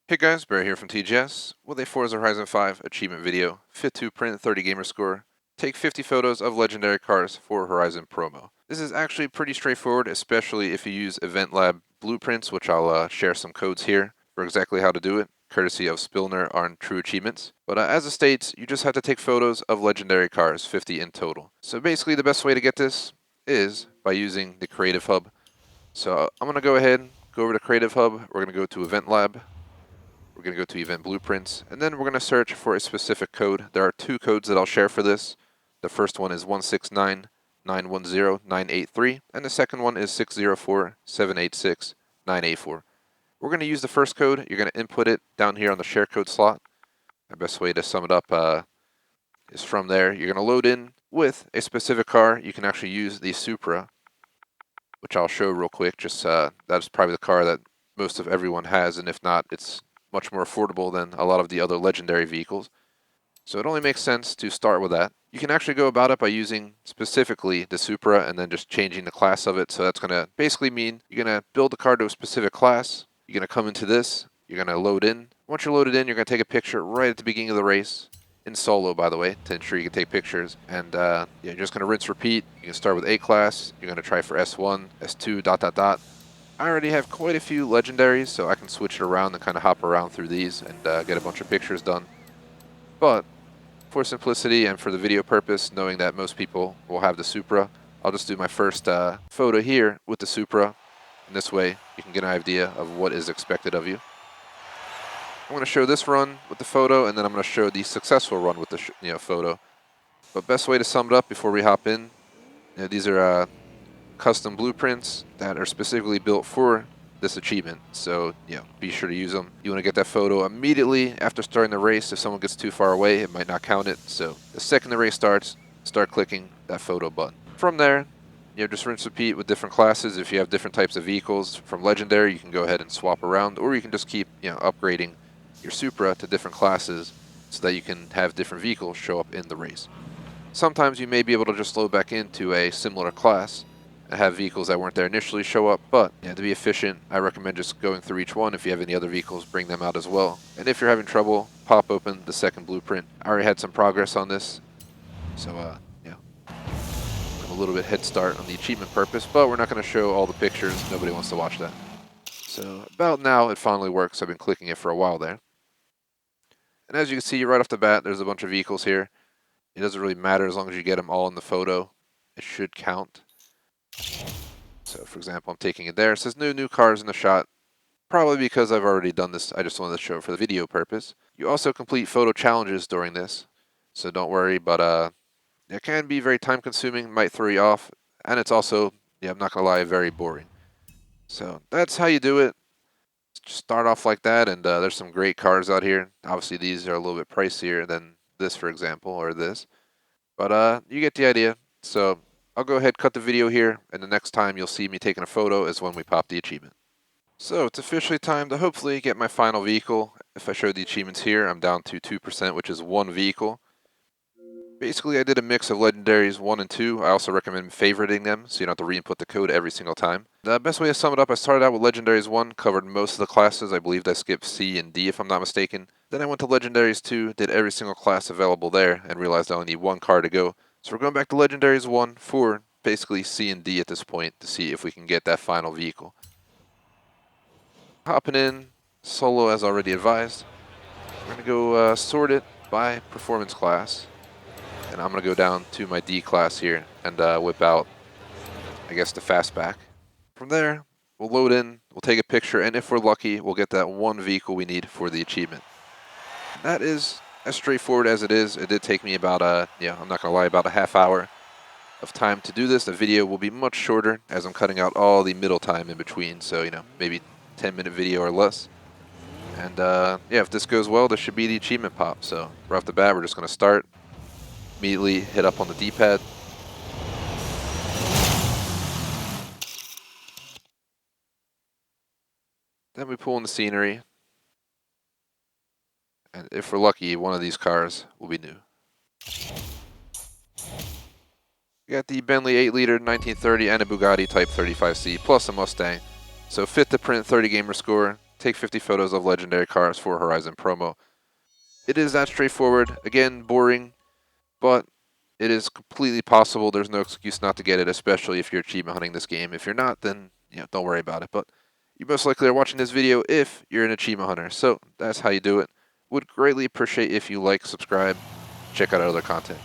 Hey guys, Barry here from TGS with a Forza Horizon 5 achievement video, fit to print 30 gamer score, take 50 photos of legendary cars for Horizon promo. This is actually pretty straightforward, especially if you use EventLab blueprints, which I'll share some codes here for exactly how to do it, courtesy of Spilner on True Achievements. But as it states, you just have to take photos of legendary cars, 50 in total. So basically the best way to get this is by using the Creative Hub. So I'm going to go ahead, go over to Creative Hub, we're going to go to EventLab. We're going to go to Event Blueprints, and then we're going to search for a specific code. There are two codes that I'll share for this. The first one is 169910983, and the second one is 6047869884. We're going to use the first code. You're going to input it down here on the share code slot. The best way to sum it up is from there. You're going to load in with a specific car. You can actually use the Supra, which I'll show real quick. Just that's probably the car that most of everyone has, and if not, it's much more affordable than a lot of the other legendary vehicles. So it only makes sense to start with that. You can actually go about it by using specifically the Supra and then just changing the class of it. So that's going to basically mean you're going to build the car to a specific class. You're going to come into this. You're going to load in. Once you're loaded in, you're going to take a picture right at the beginning of the race. In solo, by the way, to ensure you can take pictures. And you're just going to rinse, repeat. You can start with A class. You're going to try for S1, S2, ... I already have quite a few legendaries, so I can switch it around and kind of hop around through these and get a bunch of pictures done. But for simplicity and for the video purpose, knowing that most people will have the Supra, I'll just do my first photo here with the Supra. And this way, you can get an idea of what is expected of you. I'm going to show this run with the photo, and then I'm going to show the successful run with the photo. But best way to sum it up before we hop in, these are custom blueprints that are specifically built for this achievement. So, be sure to use them. You want to get that photo immediately after starting the race. If someone gets too far away, it might not count it. So the second the race starts, start clicking that photo button. From there, just rinse repeat with different classes. If you have different types of vehicles from legendary, you can go ahead and swap around, or you can just keep, upgrading your Supra to different classes so that you can have different vehicles show up in the race. Sometimes you may be able to just load back into a similar class and have vehicles that weren't there initially show up, but to be efficient, I recommend just going through each one. If you have any other vehicles, bring them out as well. And if you're having trouble, pop open the second blueprint. I already had some progress on this, so I'm a little bit head start on the achievement purpose, but we're not going to show all the pictures. Nobody wants to watch that. So about now, it finally works. I've been clicking it for a while there. And as you can see right off the bat, there's a bunch of vehicles here. It doesn't really matter as long as you get them all in the photo. It should count. So for example, I'm taking it there. It says no new cars in the shot. Probably because I've already done this. I just wanted to show it for the video purpose. You also complete photo challenges during this. So don't worry, but it can be very time consuming, might throw you off. And it's also, I'm not going to lie, very boring. So that's how you do it. Just start off like that, and there's some great cars out here. Obviously these are a little bit pricier than this, for example, or this. But you get the idea. So I'll go ahead, cut the video here, and the next time you'll see me taking a photo is when we pop the achievement. So it's officially time to hopefully get my final vehicle. If I show the achievements here, I'm down to 2%, which is one vehicle. Basically, I did a mix of legendaries 1 and 2. I also recommend favoriting them, so you don't have to re-input the code every single time. The best way to sum it up, I started out with legendaries 1, covered most of the classes. I believe I skipped C and D if I'm not mistaken. Then I went to legendaries 2, did every single class available there, and realized I only need one car to go. So we're going back to legendaries 1 for basically C and D at this point to see if we can get that final vehicle. Hopping in, solo as already advised. We're going to go sort it by performance class. And I'm going to go down to my D class here and whip out, I guess, the fastback. From there, we'll load in, we'll take a picture, and if we're lucky, we'll get that one vehicle we need for the achievement. That is as straightforward as it is. It did take me about, I'm not going to lie, about a half hour of time to do this. The video will be much shorter as I'm cutting out all the middle time in between, so, maybe 10-minute video or less. And, if this goes well, this should be the achievement pop. So right off the bat, we're just going to start. Immediately hit up on the D-pad. Then we pull in the scenery. And if we're lucky, one of these cars will be new. We got the Bentley 8-liter 1930 and a Bugatti Type 35C plus a Mustang. So fit to print 30 gamer score. take 50 photos of legendary cars for Horizon promo. It is that straightforward. Again, boring, but it is completely possible. There's no excuse not to get it, especially if you're achievement hunting this game. If you're not, then don't worry about it. But you most likely are watching this video if you're an achievement hunter. So that's how you do it. Would greatly appreciate if you like, subscribe, check out our other content.